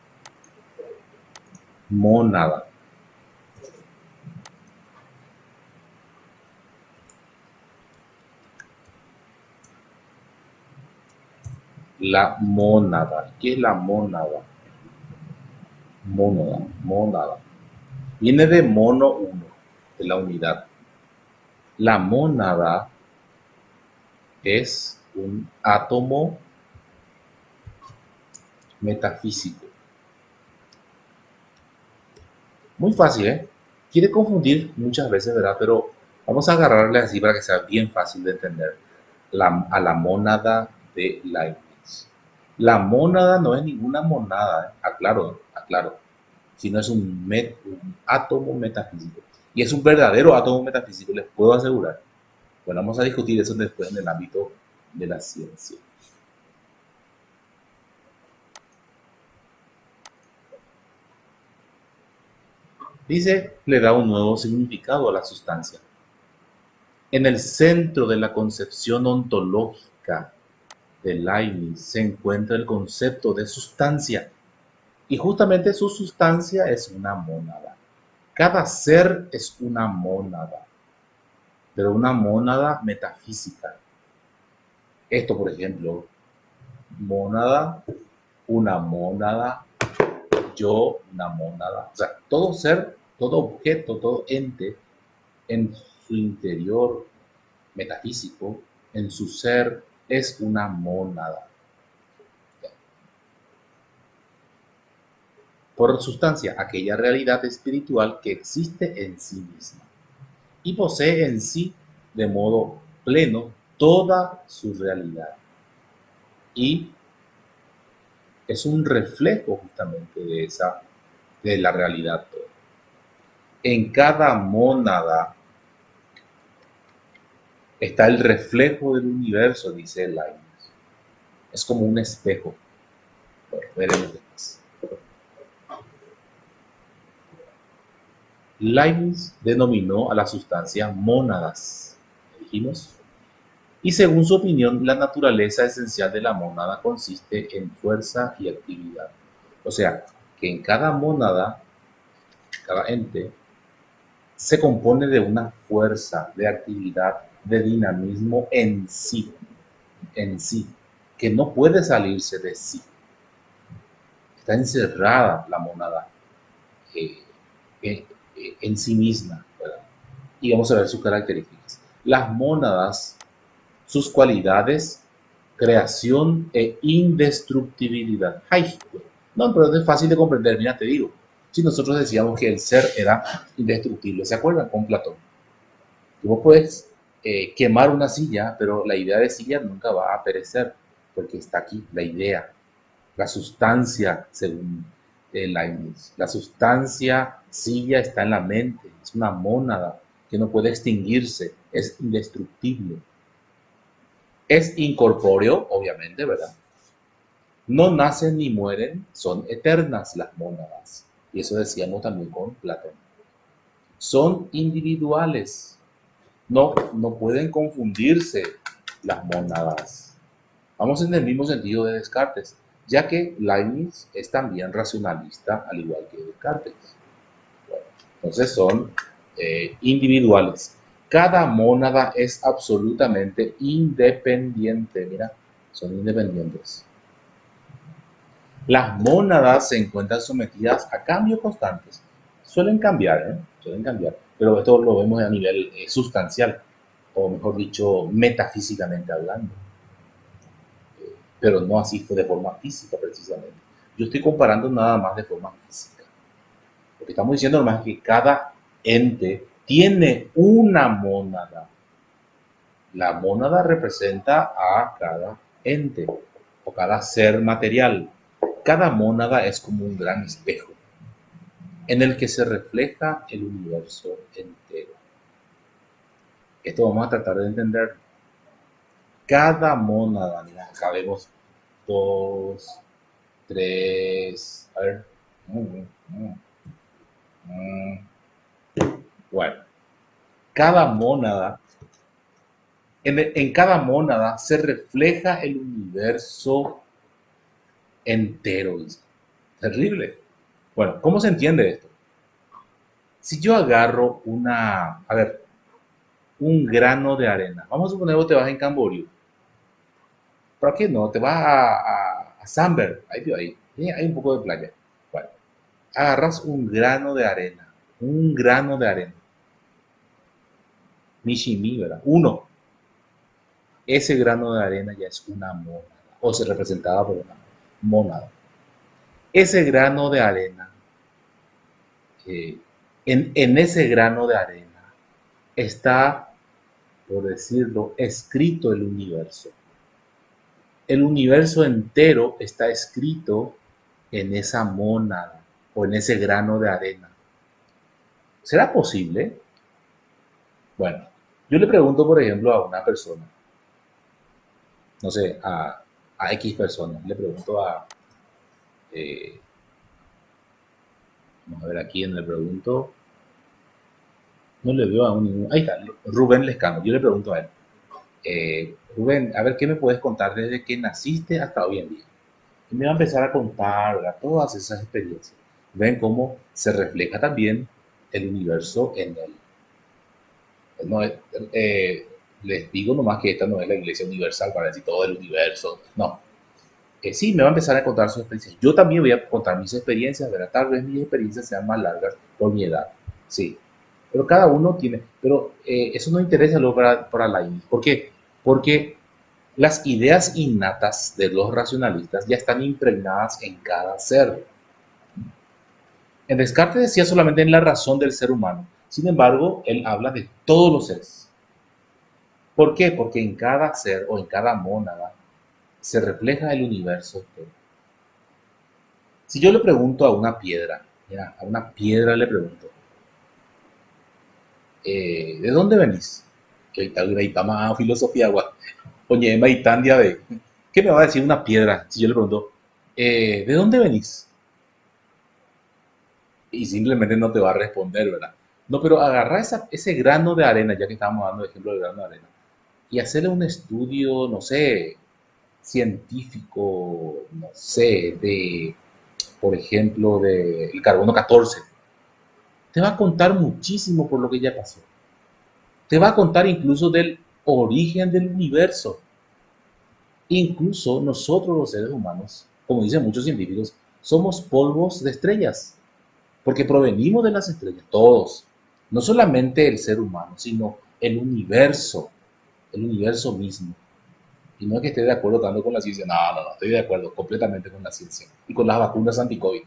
mónada. La mónada. ¿Qué es la mónada? Mónada. Viene de mono uno, de la unidad. La mónada es un átomo metafísico. Muy fácil, ¿eh? Quiere confundir muchas veces, ¿verdad? Pero vamos a agarrarle así para que sea bien fácil de entender a la mónada de Leibniz. La mónada no es ninguna monada, aclaro, aclaro, sino es un átomo metafísico. Y es un verdadero átomo metafísico, les puedo asegurar. Bueno, vamos a discutir eso después en el ámbito de la ciencia. Dice, le da un nuevo significado a la sustancia. En el centro de la concepción ontológica de Leibniz se encuentra el concepto de sustancia. Y justamente su sustancia es una mónada. Cada ser es una mónada, pero una mónada metafísica. Esto, por ejemplo, mónada, una mónada, yo, una mónada. O sea, todo ser, todo objeto, todo ente en su interior metafísico, en su ser, es una mónada. Por sustancia, aquella realidad espiritual que existe en sí misma y posee en sí de modo pleno toda su realidad. Y es un reflejo justamente de la realidad. En cada mónada está el reflejo del universo, dice Leibniz. Es como un espejo. Bueno, veremos después. Leibniz denominó a la sustancia mónadas, dijimos, y según su opinión, la naturaleza esencial de la mónada consiste en fuerza y actividad. O sea, que en cada mónada, cada ente, se compone de una fuerza, de actividad, de dinamismo en sí, que no puede salirse de sí. Está encerrada la mónada eh, eh, en sí misma, ¿verdad? Y vamos a ver sus características. Las mónadas, sus cualidades, creación e indestructibilidad. ¡Ay! No, pero es fácil de comprender, mira, te digo. Si nosotros decíamos que el ser era indestructible, ¿se acuerdan? Con Platón. Tú puedes quemar una silla, pero la idea de silla nunca va a perecer, porque está aquí la idea, la sustancia, según Leibniz. La sustancia silla está en la mente, es una mónada que no puede extinguirse, es indestructible. Es incorpóreo, obviamente, ¿verdad? No nacen ni mueren, son eternas las mónadas. Y eso decíamos también con Platón. Son individuales, no pueden confundirse las mónadas. Vamos en el mismo sentido de Descartes, ya que Leibniz es también racionalista, al igual que Descartes. Bueno, entonces son individuales. Cada mónada es absolutamente independiente. Mira, son independientes. Las mónadas se encuentran sometidas a cambios constantes. Suelen cambiar, ¿eh? Suelen cambiar, pero esto lo vemos a nivel sustancial, o mejor dicho, metafísicamente hablando, pero no así fue de forma física precisamente. Yo estoy comparando nada más de forma física, porque estamos diciendo nomás que cada ente tiene una mónada. La mónada representa a cada ente o cada ser material. Cada mónada es como un gran espejo en el que se refleja el universo entero. Esto vamos a tratar de entender. Cada mónada, mira, acá vemos dos, tres, a ver. Bueno, cada mónada, en cada mónada se refleja el universo entero. Terrible. Bueno, ¿cómo se entiende esto? Si yo agarro a ver, un grano de arena, vamos a suponer que te vas en Camboriú, ¿por qué no? Te vas a Samber, ahí, hay un poco de playa. Bueno, agarras un grano de arena, Mishimi, ¿verdad? Uno, ese grano de arena ya es una mónada, o se representaba por una mónada. Ese grano de arena, eh, en ese grano de arena está, por decirlo, escrito el universo. El universo entero está escrito en esa mónada o en ese grano de arena. ¿Será posible? Bueno, yo le pregunto, por ejemplo, a una persona, no sé, a X personas, le pregunto eh, vamos a ver a quién le pregunto, no le veo a un, ahí está, Rubén Lescano, yo le pregunto a él, Rubén, a ver, ¿qué me puedes contar desde que naciste hasta hoy en día? Y me va a empezar a contar, ¿verdad? Todas esas experiencias. Ven cómo se refleja también el universo en él. No es, eh, les digo nomás que esta no es la iglesia universal para decir todo el universo. No. Sí, me va a empezar a contar sus experiencias. Yo también voy a contar mis experiencias, ¿verdad? Tal vez mis experiencias sean más largas por mi edad. Sí. Pero cada uno tiene. Pero eso no interesa luego para la INI. ¿Por qué? Porque las ideas innatas de los racionalistas ya están impregnadas en cada ser. En Descartes decía solamente en la razón del ser humano. Sin embargo, él habla de todos los seres. ¿Por qué? Porque en cada ser o en cada mónada se refleja el universo entero. Si yo le pregunto a una piedra, mira, a una piedra le pregunto, ¿de dónde venís? Que está más filosofía, oye, Maitandia de, ¿qué me va a decir una piedra? Si yo le pregunto, ¿de dónde venís? Y simplemente no te va a responder, ¿verdad? No, pero agarrar ese grano de arena, ya que estábamos dando el ejemplo del grano de arena, y hacerle un estudio, no sé, científico, no sé, de, por ejemplo, del carbono 14, te va a contar muchísimo por lo que ya pasó. Te va a contar incluso del origen del universo. Incluso nosotros los seres humanos, como dicen muchos científicos, somos polvos de estrellas, porque provenimos de las estrellas, todos. No solamente el ser humano, sino el universo mismo. Y no es que esté de acuerdo tanto con la ciencia, no, no, no, estoy de acuerdo completamente con la ciencia y con las vacunas anti-COVID.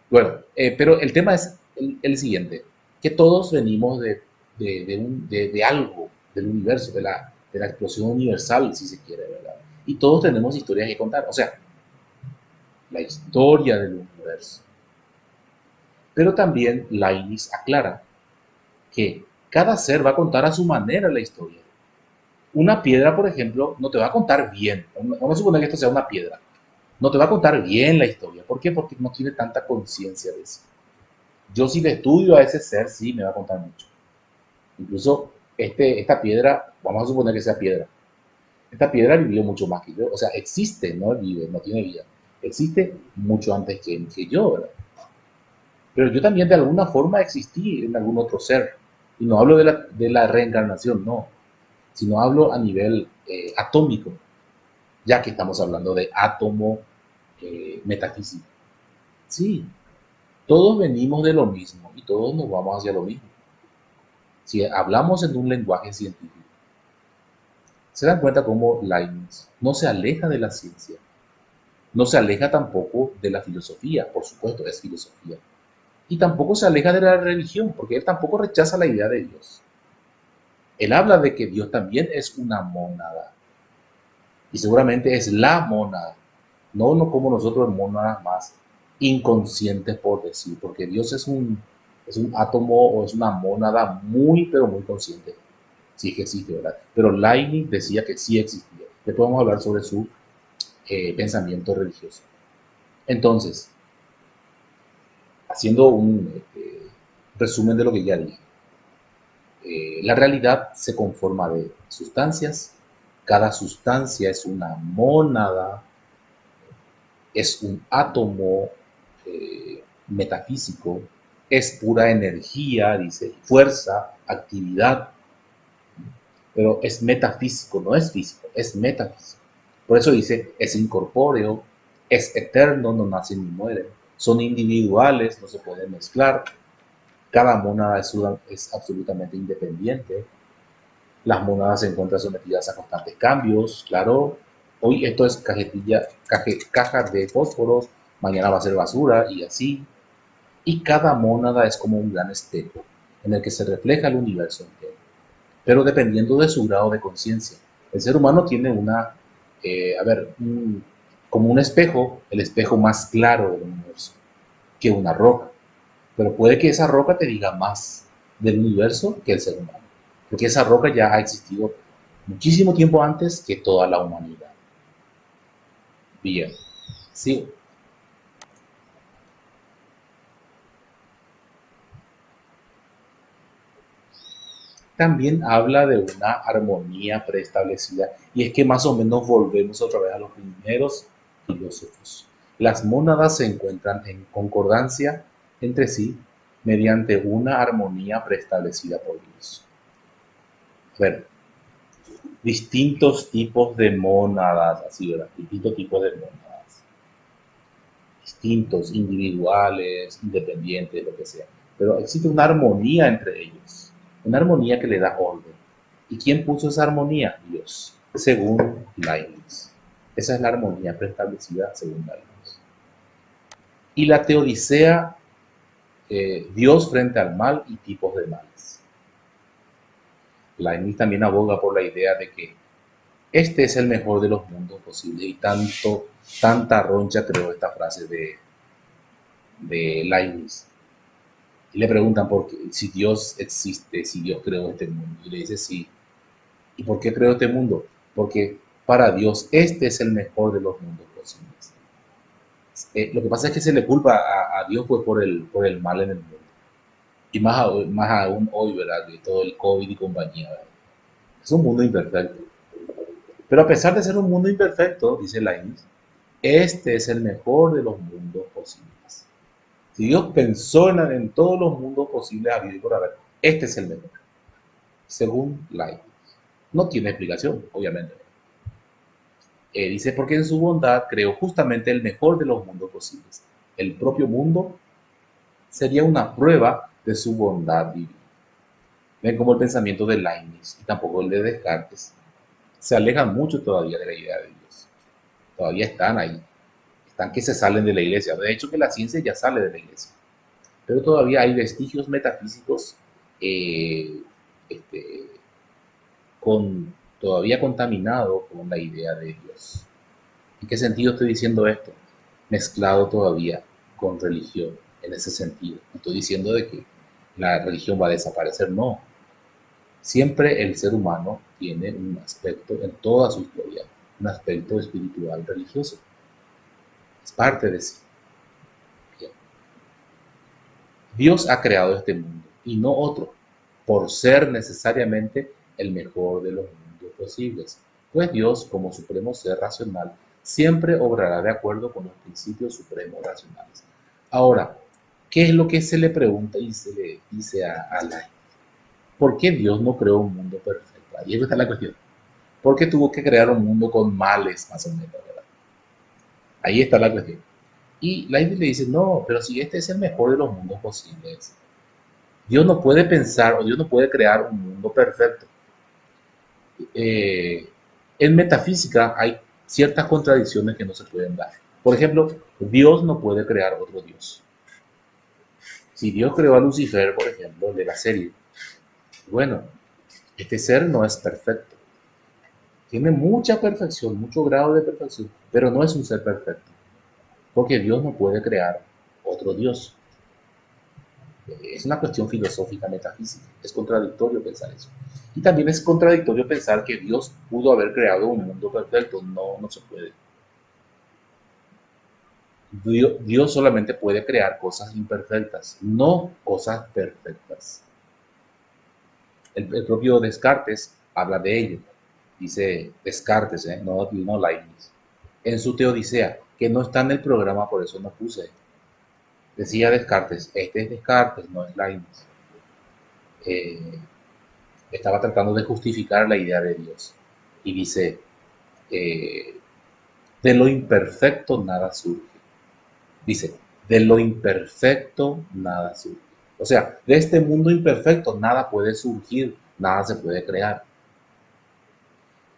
Bueno, pero el tema es el siguiente, que todos venimos de algo, del universo, de la explosión universal, si se quiere, ¿verdad? Y todos tenemos historias que contar, o sea, la historia del universo. Pero también Leibniz aclara que cada ser va a contar a su manera la historia. Una piedra, por ejemplo, no te va a contar bien. Vamos a suponer que esto sea una piedra. No te va a contar bien la historia. ¿Por qué? Porque no tiene tanta conciencia de eso. Yo si le estudio a ese ser, sí me va a contar mucho. Incluso esta piedra, vamos a suponer que sea piedra. Esta piedra vivió mucho más que yo. O sea, existe, no vive, no tiene vida. Existe mucho antes que yo, ¿verdad? Pero yo también de alguna forma existí en algún otro ser. Y no hablo de la reencarnación, no. Sino hablo a nivel atómico, ya que estamos hablando de átomo metafísico. Sí, todos venimos de lo mismo y todos nos vamos hacia lo mismo. Si hablamos en un lenguaje científico, se dan cuenta cómo Leibniz no se aleja de la ciencia, no se aleja tampoco de la filosofía, por supuesto, es filosofía, y tampoco se aleja de la religión, porque él tampoco rechaza la idea de Dios. Él habla de que Dios también es una mónada, y seguramente es la mónada, no como nosotros mónadas más inconscientes por decir, porque Dios es un átomo o es una mónada muy, pero muy consciente. Sí que existe, ¿verdad? Pero Leibniz decía que sí existía. Después vamos a hablar sobre su pensamiento religioso. Entonces, haciendo un resumen de lo que ya dije, la realidad se conforma de sustancias, cada sustancia es una mónada, es un átomo metafísico, es pura energía, dice, fuerza, actividad, pero es metafísico, no es físico, es metafísico. Por eso dice, es incorpóreo, es eterno, no nace ni muere, son individuales, no se pueden mezclar, cada mónada es absolutamente independiente, las mónadas se encuentran sometidas a constantes cambios, claro, hoy esto es caja de fósforos, mañana va a ser basura y así, y cada mónada es como un gran espejo en el que se refleja el universo entero, pero dependiendo de su grado de conciencia. El ser humano tiene una A ver, como un espejo, el espejo más claro del universo, que una roca. Pero puede que esa roca te diga más del universo que el ser humano. Porque esa roca ya ha existido muchísimo tiempo antes que toda la humanidad. Bien, sí. También habla de una armonía preestablecida. Y es que más o menos volvemos otra vez a los primeros filósofos. Las mónadas se encuentran en concordancia entre sí mediante una armonía preestablecida por Dios. A ver, distintos tipos de mónadas, así, ¿verdad? Distintos tipos de mónadas. Distintos, individuales, independientes, lo que sea. Pero existe una armonía entre ellos. Una armonía que le da orden. ¿Y quién puso esa armonía? Dios, según Leibniz. Esa es la armonía preestablecida según Leibniz. Y la teodicea, Dios frente al mal y tipos de males. Leibniz también aboga por la idea de que este es el mejor de los mundos posibles y tanta roncha creó esta frase de Leibniz. Y le preguntan por qué, si Dios existe, si Dios creó este mundo. Y le dice sí. ¿Y por qué creó este mundo? Porque para Dios este es el mejor de los mundos posibles. Lo que pasa es que se le culpa a Dios pues, por el mal en el mundo. Y más aún hoy, ¿verdad? De todo el COVID y compañía, ¿verdad? Es un mundo imperfecto. Pero a pesar de ser un mundo imperfecto, dice Leibniz, este es el mejor de los mundos posibles. Si Dios pensó en todos los mundos posibles habido y por haber, este es el mejor, según Leibniz. No tiene explicación, obviamente. Dice, porque en su bondad creó justamente el mejor de los mundos posibles. El propio mundo sería una prueba de su bondad divina. Ven como el pensamiento de Leibniz y tampoco el de Descartes se alejan mucho todavía de la idea de Dios. Todavía están ahí. Están que se salen de la iglesia. De hecho, que la ciencia ya sale de la iglesia. Pero todavía hay vestigios metafísicos eh, este, todavía contaminados con la idea de Dios. ¿En qué sentido estoy diciendo esto? Mezclado todavía con religión, en ese sentido. No estoy diciendo de que la religión va a desaparecer, no. Siempre el ser humano tiene un aspecto en toda su historia, un aspecto espiritual religioso. Es parte de sí. Bien. Dios ha creado este mundo y no otro, por ser necesariamente el mejor de los mundos posibles. Pues Dios, como supremo ser racional, siempre obrará de acuerdo con los principios supremos racionales. Ahora, ¿qué es lo que se le pregunta y se le dice a la ¿por qué Dios no creó un mundo perfecto? Ahí está la cuestión. ¿Por qué tuvo que crear un mundo con males, más o menos, ¿verdad? Ahí está la cuestión. Y Leibniz le dice, no, pero si este es el mejor de los mundos posibles, Dios no puede pensar o Dios no puede crear un mundo perfecto. Eh, en metafísica hay ciertas contradicciones que no se pueden dar. Por ejemplo, Dios no puede crear otro Dios. Si Dios creó a Lucifer, por ejemplo, de la serie, bueno, este ser no es perfecto. Tiene mucha perfección, mucho grado de perfección, pero no es un ser perfecto. Porque Dios no puede crear otro Dios. Es una cuestión filosófica, metafísica. Es contradictorio pensar eso. Y también es contradictorio pensar que Dios pudo haber creado un mundo perfecto. No, no se puede. Dios solamente puede crear cosas imperfectas, no cosas perfectas. El propio Descartes habla de ello. Dice Descartes, no Leibniz. En su Teodicea, que no está en el programa, por eso no puse. Decía Descartes, este es Descartes, no es Leibniz. Eh, Estaba tratando de justificar la idea de Dios. Y dice, eh, de lo imperfecto nada surge. Dice, de lo imperfecto nada surge. O sea, de este mundo imperfecto nada puede surgir, nada se puede crear.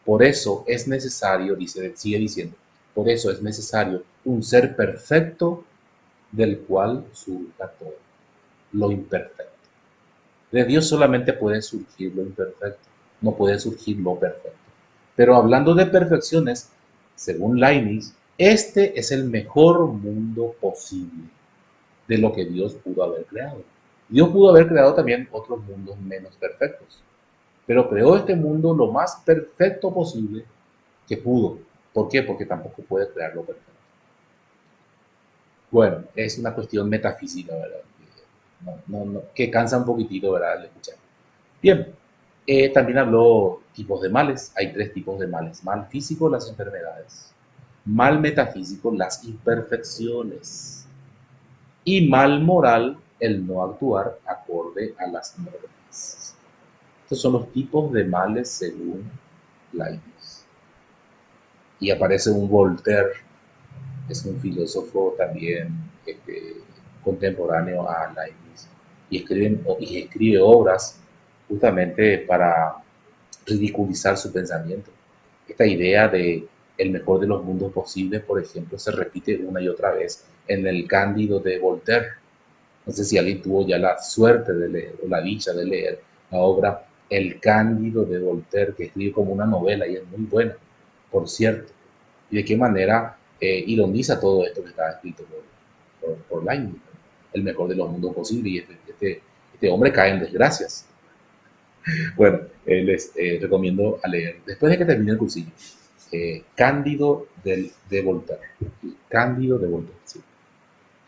Por eso es necesario, sigue diciendo, por eso es necesario un ser perfecto del cual surja todo, lo imperfecto. De Dios solamente puede surgir lo imperfecto, no puede surgir lo perfecto. Pero hablando de perfecciones, según Leibniz, este es el mejor mundo posible de lo que Dios pudo haber creado. Dios pudo haber creado también otros mundos menos perfectos, pero creó este mundo lo más perfecto posible que pudo. ¿Por qué? Porque tampoco puede crearlo perfecto. Bueno, es una cuestión metafísica, ¿verdad? Que cansa un poquitito, ¿verdad? Al escuchar. Bien, también habló tipos de males. Hay tres tipos de males. Mal físico, las enfermedades. Mal metafísico, las imperfecciones. Y mal moral, el no actuar acorde a las normas. Estos son los tipos de males según Leibniz. Y aparece un Voltaire, es un filósofo también contemporáneo a Leibniz, y escribe obras justamente para ridiculizar su pensamiento. Esta idea de el mejor de los mundos posibles, por ejemplo, se repite una y otra vez en el Cándido de Voltaire. No sé si alguien tuvo ya la suerte de leer o la dicha de leer la obra El Cándido de Voltaire, que escribe como una novela y es muy buena, por cierto. Y de qué manera ironiza todo esto que está escrito por Leibniz, el mejor de los mundos posibles. Y este hombre cae en desgracias. Bueno, les recomiendo a leer, después de que termine el cursillo, Cándido de Voltaire. Cándido de Voltaire, sí.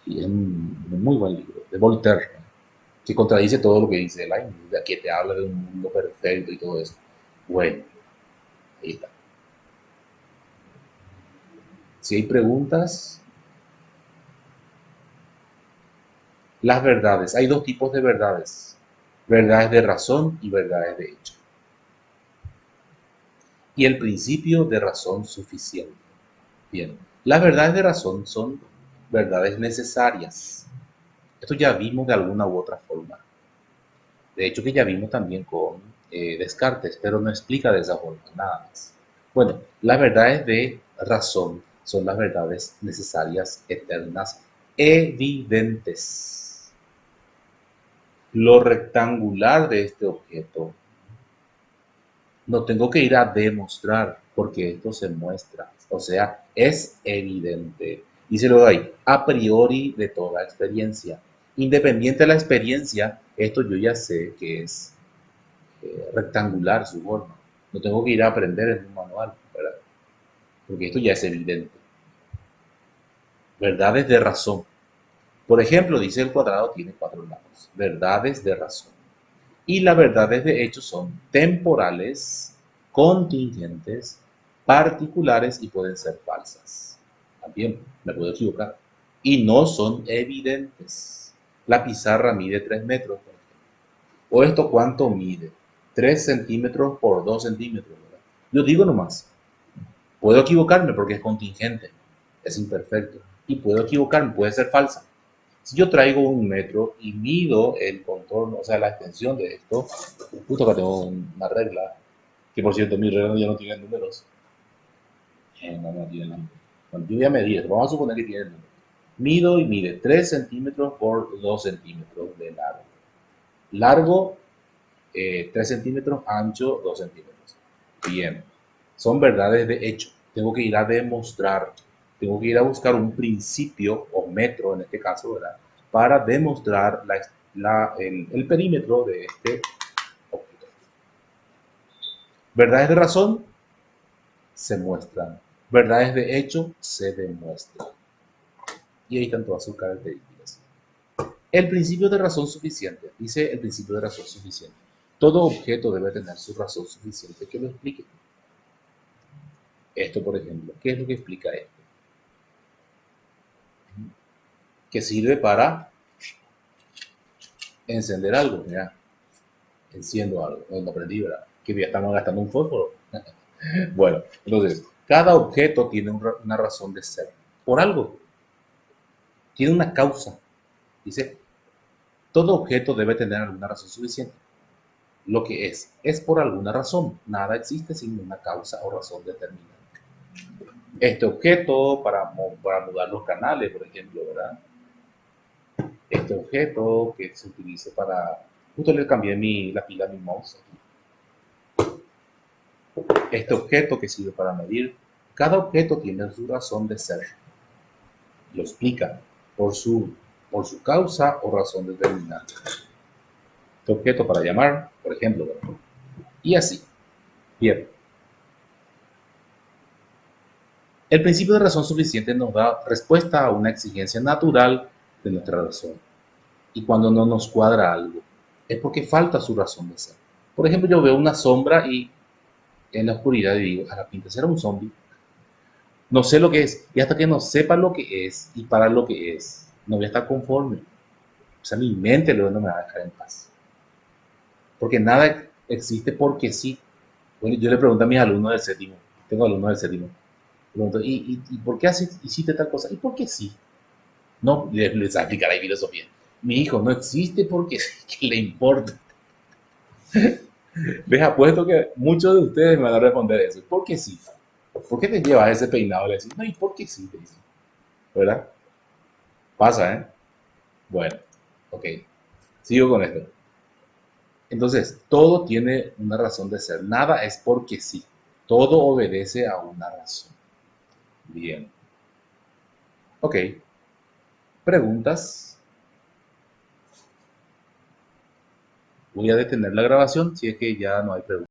Y es un muy buen libro, de Voltaire, que contradice todo lo que dice Leibniz, que te habla de un mundo perfecto y todo eso. Bueno, ahí está. Si hay preguntas, las verdades. Hay dos tipos de verdades. Verdades de razón y verdades de hecho. Y el principio de razón suficiente. Bien, las verdades de razón son verdades necesarias. Esto ya vimos de alguna u otra forma. De hecho, que ya vimos también con Descartes, pero no explica de esa forma nada más. Bueno, las verdades de razón son las verdades necesarias, eternas, evidentes. Lo rectangular de este objeto no tengo que ir a demostrar porque esto se muestra, o sea, es evidente. Dice luego ahí, a priori de toda experiencia. Independiente de la experiencia, esto yo ya sé que es rectangular su forma. No tengo que ir a aprender en un manual, ¿verdad? Porque esto ya es evidente. Verdades de razón. Por ejemplo, dice el cuadrado tiene cuatro lados. Verdades de razón. Y las verdades de hecho son temporales, contingentes, particulares y pueden ser falsas. También me puedo equivocar. Y no son evidentes. La pizarra mide 3 metros, por ejemplo. ¿O esto cuánto mide? 3 centímetros por 2 centímetros, ¿verdad? Yo digo nomás, puedo equivocarme porque es contingente, es imperfecto. Y puedo equivocarme, puede ser falsa. Si yo traigo un metro y mido el contorno, o sea, la extensión de esto, justo acá tengo una regla, que por cierto, mi regla ya no tiene números. No tiene números. Bueno, yo voy a medir, vamos a suponer que tiene números. Mido y mide 3 centímetros por 2 centímetros de largo. Largo, 3 centímetros, ancho, 2 centímetros. Bien, son verdades de hecho. Tengo que ir a demostrar, tengo que ir a buscar un principio o metro en este caso, ¿verdad? Para demostrar el perímetro de este objeto. Verdades de razón se muestran, verdades de hecho se demuestran. Y ahí están todas sus características. El principio de razón suficiente, dice el principio de razón suficiente. Todo objeto debe tener su razón suficiente que lo explique. Esto, por ejemplo, ¿qué es lo que explica esto? Que sirve para encender algo, mira, enciendo algo, no aprendí, ¿verdad? Que ya estamos gastando un fósforo. Bueno, entonces, cada objeto tiene una razón de ser, por algo, tiene una causa. Dice, todo objeto debe tener alguna razón suficiente. Lo que es por alguna razón. Nada existe sin una causa o razón determinada. Este objeto para mudar los canales, por ejemplo, ¿verdad? Este objeto que se utiliza para... Justo le cambié la pila a mi mouse. Este objeto que sirve para medir. Cada objeto tiene su razón de ser. Lo explica por su causa o razón determinante. Este objeto para llamar, por ejemplo, y así. Bien. El principio de razón suficiente nos da respuesta a una exigencia natural de nuestra razón. Y cuando no nos cuadra algo, es porque falta su razón de ser. Por ejemplo, yo veo una sombra y en la oscuridad y digo, a la pinta será un zombie. No sé lo que es. Y hasta que no sepa lo que es y para lo que es, no voy a estar conforme. O sea, mi mente luego no me va a dejar en paz. Porque nada existe porque sí. Bueno, yo le pregunto a mis alumnos del séptimo, tengo alumnos del séptimo, pregunto, ¿y por qué hiciste tal cosa? ¿Y por qué sí? No, les explicar la filosofía. Mi hijo no existe porque ¿qué le importa? Les apuesto que muchos de ustedes me van a responder eso. ¿Por qué sí? ¿Por qué te llevas ese peinado? Le decís, no, ¿y por qué sí? Te dicen, ¿verdad? Pasa, ¿eh? Bueno, ok. Sigo con esto. Entonces, todo tiene una razón de ser. Nada es porque sí. Todo obedece a una razón. Bien. Ok. Preguntas. Voy a detener la grabación si es que ya no hay preguntas.